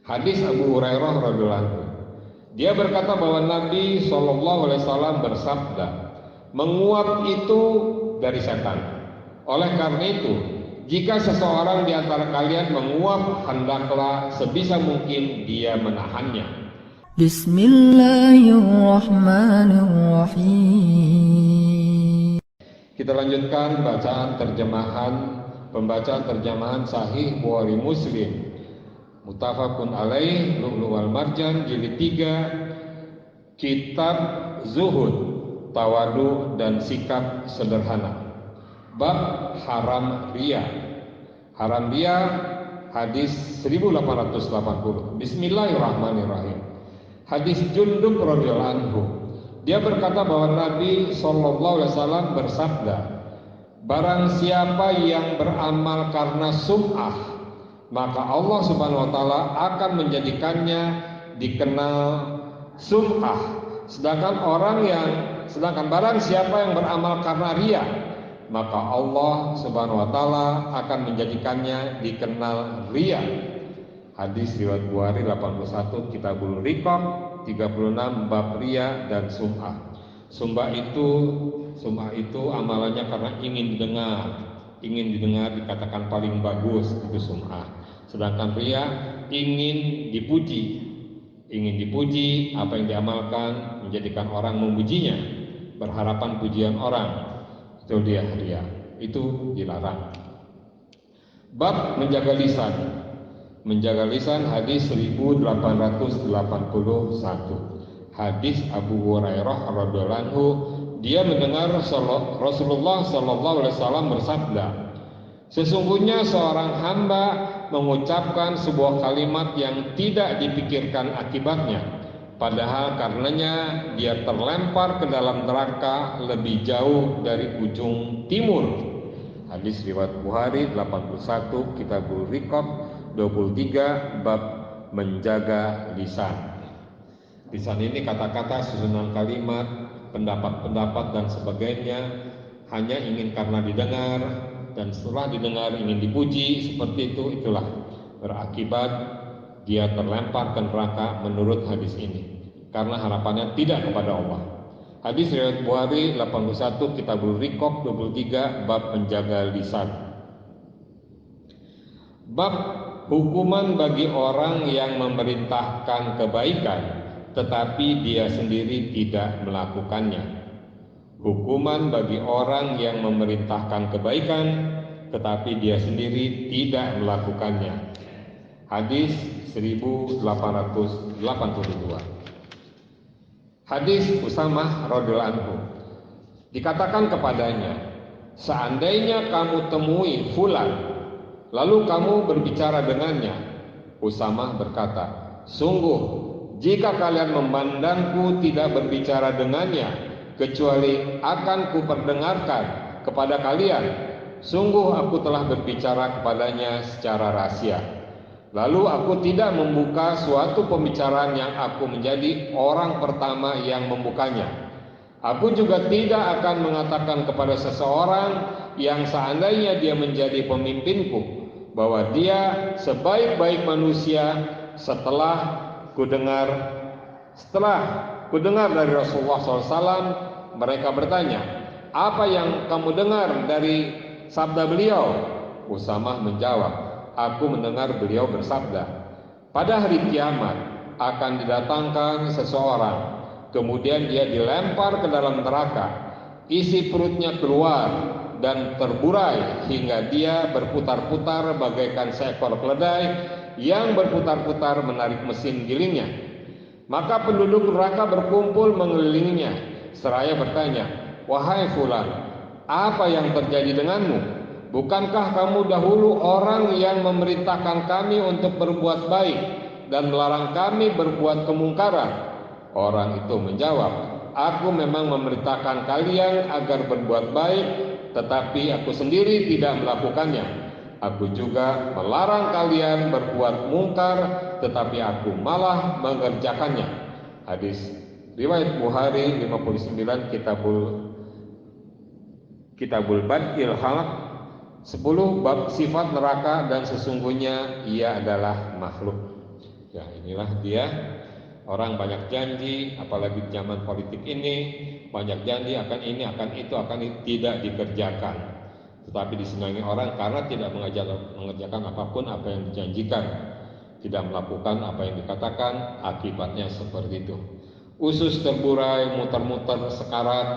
Hadis Abu Hurairah radhiyallahu anhu. Dia berkata bahwa Nabi SAW bersabda, menguap itu dari setan. Oleh karena itu, jika seseorang di antara kalian menguap, hendaklah sebisa mungkin dia menahannya. Bismillahirrahmanirrahim. Kita lanjutkan pembacaan terjemahan Sahih Bukhari Muslim. Muttafaqun alaih, Lu'lu' wal Marjan, jilid 3, Kitab Zuhud, Tawadu dan Sikap Sederhana. Bab haram riya. Haram riya, hadis 1880. Bismillahirrahmanirrahim. Hadis Jundub radhiyallahu anhu. Dia berkata bahwa Nabi SAW bersabda, barang siapa yang beramal karena sum'ah, maka Allah Subhanahu wa taala akan menjadikannya dikenal sum'ah. Sedangkan barang siapa yang beramal karena riya, maka Allah Subhanahu wa taala akan menjadikannya dikenal riya. Hadis riwayat Bukhari 81, Kitabul Riqaq 36, bab riya dan sum'ah. Sum'ah itu amalannya karena ingin didengar dikatakan paling bagus, itu sum'ah. Sedangkan riya ingin dipuji apa yang diamalkan, menjadikan orang memujinya, berharapan pujian orang. Itu dia riya, itu dilarang. Bab menjaga lisan, hadis 1881. Hadis Abu Hurairah radhiyallahu anhu, dia mendengar Rasulullah SAW bersabda, sesungguhnya seorang hamba mengucapkan sebuah kalimat yang tidak dipikirkan akibatnya, padahal karenanya dia terlempar ke dalam neraka lebih jauh dari ujung timur. Hadis riwayat Bukhari 81, Kitabul Riqaq 23, bab menjaga lisan. Lisan ini kata-kata, susunan kalimat, pendapat-pendapat dan sebagainya hanya ingin karena didengar, dan setelah didengar ingin dipuji, seperti itulah berakibat dia terlempar ke neraka menurut hadis ini, karena harapannya tidak kepada Allah. Hadis riwayat Bukhari 81, Kitabul Riqaq 23, bab menjaga lisan. Bab hukuman bagi orang yang memerintahkan kebaikan tetapi dia sendiri tidak melakukannya. Hukuman bagi orang yang memerintahkan kebaikan tetapi dia sendiri tidak melakukannya. Hadis 1882. Hadis Usamah radhiyallahu anhu. Dikatakan kepadanya, seandainya kamu temui fulan, lalu kamu berbicara dengannya. Usamah berkata, sungguh jika kalian memandangku tidak berbicara dengannya, kecuali akan kuperdengarkan kepada kalian, sungguh aku telah berbicara kepadanya secara rahasia. Lalu aku tidak membuka suatu pembicaraan yang aku menjadi orang pertama yang membukanya. Aku juga tidak akan mengatakan kepada seseorang yang seandainya dia menjadi pemimpinku, bahwa dia sebaik-baik manusia setelah kudengar dari Rasulullah SAW. Mereka bertanya, apa yang kamu dengar dari sabda beliau? Usamah menjawab, aku mendengar beliau bersabda, pada hari kiamat akan didatangkan seseorang, kemudian dia dilempar ke dalam neraka, isi perutnya keluar dan terburai hingga dia berputar-putar bagaikan seekor keledai yang berputar-putar menarik mesin gilingnya. Maka penduduk neraka berkumpul mengelilinginya seraya bertanya, wahai fulan, apa yang terjadi denganmu? Bukankah kamu dahulu orang yang memerintahkan kami untuk berbuat baik dan melarang kami berbuat kemungkaran? Orang itu menjawab, aku memang memerintahkan kalian agar berbuat baik, tetapi aku sendiri tidak melakukannya. Aku juga melarang kalian berbuat mungkar, tetapi aku malah mengerjakannya. Hadis riwayat Bukhari 59, Kitabul Bad'il Khalq 10, bab sifat neraka dan sesungguhnya ia adalah makhluk. Ya, inilah dia. Orang banyak janji, apalagi zaman politik ini, banyak janji akan ini, akan itu, tidak dikerjakan. Tetapi disenangi orang karena tidak mengerjakan apapun apa yang dijanjikan, tidak melakukan apa yang dikatakan, akibatnya seperti itu. Usus terburai, muter-muter sekarat,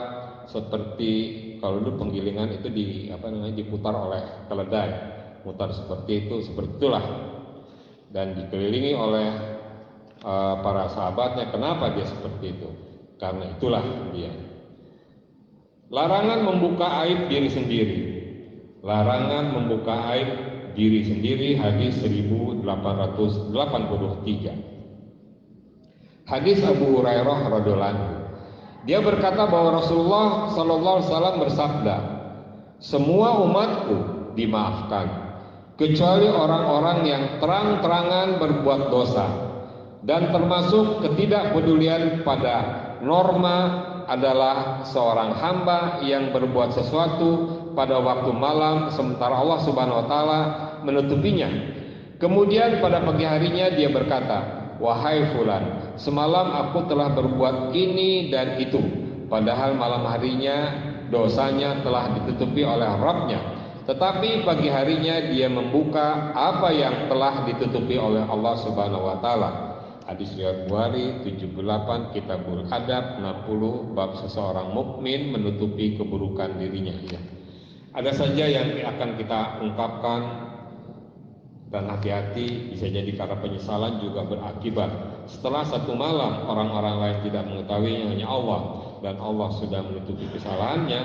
seperti kalau dulu penggilingan itu diputar oleh keledai, mutar seperti itu, seperti itulah. Dan dikelilingi oleh para sahabatnya. Kenapa dia seperti itu? Karena itulah dia. Larangan membuka aib diri sendiri. Larangan membuka aib diri sendiri, hadis 1883. Hadis Abu Hurairah radhiyallahu anhu. Dia berkata bahwa Rasulullah sallallahu alaihi wasallam bersabda, "Semua umatku dimaafkan kecuali orang-orang yang terang-terangan berbuat dosa." Dan termasuk ketidakpedulian pada norma adalah seorang hamba yang berbuat sesuatu pada waktu malam sementara Allah Subhanahu wa taala menutupinya. Kemudian pada pagi harinya dia berkata, "Wahai fulan, semalam aku telah berbuat ini dan itu." Padahal malam harinya dosanya telah ditutupi oleh Rabb-nya. Tetapi pagi harinya dia membuka apa yang telah ditutupi oleh Allah Subhanahu wa taala. Hadis riwayat Bukhari 78, Kitabul Adab 60, bab seseorang mukmin menutupi keburukan dirinya. Ya. Ada saja yang akan kita ungkapkan dan hati-hati, bisa jadi karena penyesalan juga berakibat. Setelah satu malam orang-orang lain tidak mengetahuinya, hanya Allah, dan Allah sudah menutupi kesalahannya,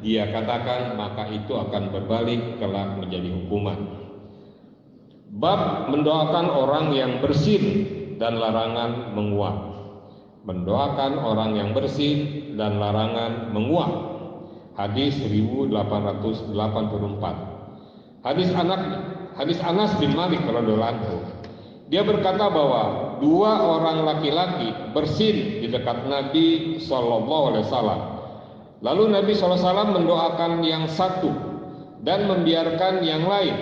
dia katakan maka itu akan berbalik kelak menjadi hukuman. Bab mendoakan orang yang bersin dan larangan menguap. Mendoakan orang yang bersih dan larangan menguap. Hadis 1884. Hadis Anas bin Malik radhiyallahu anhu. Dia berkata bahwa dua orang laki-laki bersin di dekat Nabi sallallahu alaihi wasallam. Lalu Nabi sallallahu alaihi wasallam mendoakan yang satu dan membiarkan yang lain.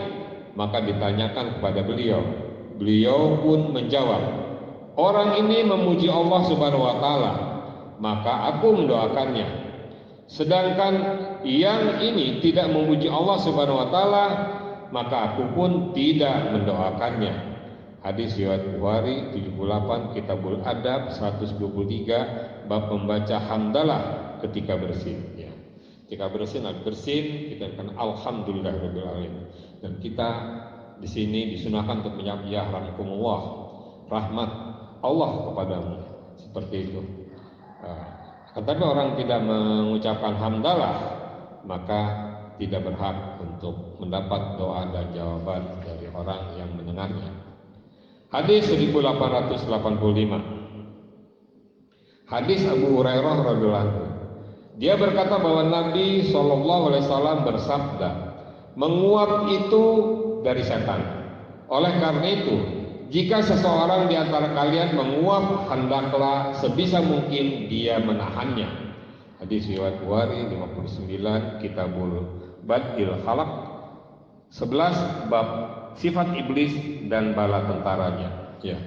Maka ditanyakan kepada beliau. Beliau pun menjawab, "Orang ini memuji Allah Subhanahu wa taala, maka aku mendoakannya. Sedangkan yang ini tidak memuji Allah Subhanahu wa taala, maka aku pun tidak mendoakannya." Hadis riwayat Bukhari 78, Kitabul Adab 123, bab membaca hamdalah ketika bersin. Ya. Ketika bersin, kita akan alhamdulillahirabbil alamin. Dan kita di sini disunahkan untuk menyebut ya rahmatullah, rahmat Allah kepadamu, seperti itu. Tetapi orang tidak mengucapkan hamdalah, maka tidak berhak untuk mendapat doa dan jawaban dari orang yang mendengarnya. Hadis 1885. Hadis Abu Hurairah radhiyallahu anhu. Dia berkata bahwa Nabi SAW bersabda, "Menguap itu dari setan. Oleh karena itu, jika seseorang di antara kalian menguap, hendaklah sebisa mungkin dia menahannya." Hadis riwayat Bukhari 59, Kitabul Badil Khalaq 11, bab sifat iblis dan bala tentaranya. Ya.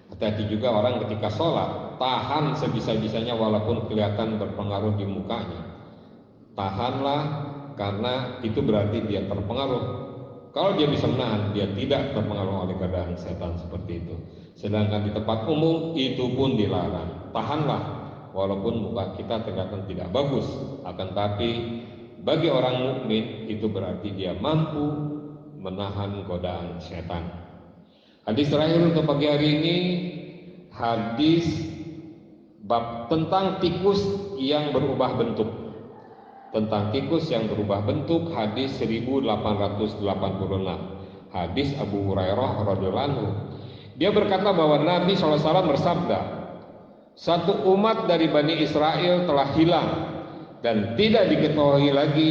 Hati-hati juga orang ketika sholat, tahan sebisa-bisanya walaupun kelihatan berpengaruh di mukanya. Tahanlah, karena itu berarti dia terpengaruh. Kalau dia bisa menahan, dia tidak terpengaruh oleh godaan setan seperti itu. Sedangkan di tempat umum itu pun dilarang. Tahanlah, walaupun muka kita terlihat tidak bagus, akan tapi bagi orang mukmin itu berarti dia mampu menahan godaan setan. Hadis terakhir untuk pagi hari ini, hadis bab tentang tikus yang berubah bentuk. Tentang tikus yang berubah bentuk, hadis 1886. Hadis Abu Hurairah radhiyallahu anhu. Dia berkata bahwa Nabi SAW bersabda, "Satu umat dari Bani Israel telah hilang dan tidak diketahui lagi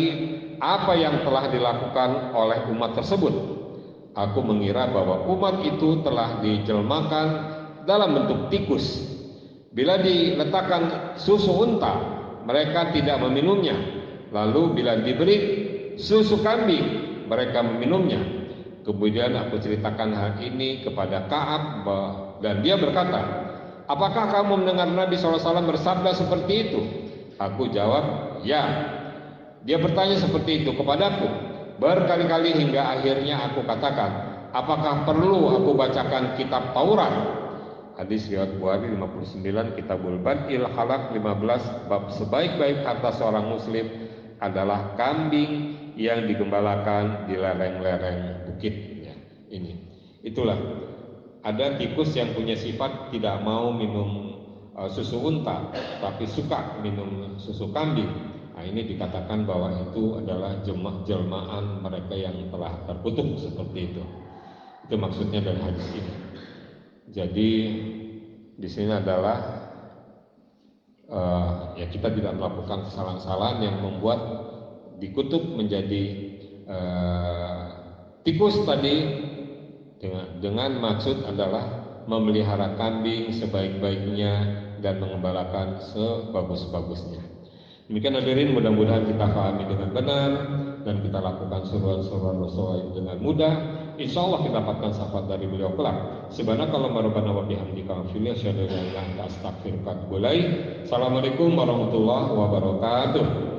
apa yang telah dilakukan oleh umat tersebut. Aku mengira bahwa umat itu telah dijelmakan dalam bentuk tikus. Bila diletakkan susu unta, mereka tidak meminumnya. Lalu bila diberi susu kambing, mereka meminumnya. Kemudian aku ceritakan hal ini kepada Ka'ab Dan dia berkata, apakah kamu mendengar Nabi SAW bersabda seperti itu? Aku jawab, ya. Dia bertanya seperti itu kepadaku berkali-kali hingga akhirnya aku katakan, apakah perlu aku bacakan kitab Taurat? Hadis riwayat Bukhari 59, Kitabul Bad'il Khalaq 15, bab sebaik-baik harta seorang muslim adalah kambing yang digembalakan di lereng-lereng bukit. Ya, ini. Itulah. Ada tikus yang punya sifat tidak mau minum susu unta, tapi suka minum susu kambing. Nah, ini dikatakan bahwa itu adalah jelmaan mereka yang telah terkutuk seperti itu. Itu maksudnya dari hadis ini. Jadi di sini adalah ya kita tidak melakukan kesalahan-kesalahan yang membuat dikutuk menjadi tikus tadi dengan maksud adalah memelihara kambing sebaik-baiknya dan mengembalakan sebagus-bagusnya. Demikian hadirin, mudah-mudahan kita pahami dengan benar dan kita lakukan seruan-seruan Rasulullah dengan mudah. Insya Allah kita dapatkan syafaat dari beliau kelak. Subhanakallahumma rabbana wa bihamdika asyhadu an la ilaha illa anta astaghfiruka wa atubu ilaik. Assalamualaikum warahmatullahi wabarakatuh.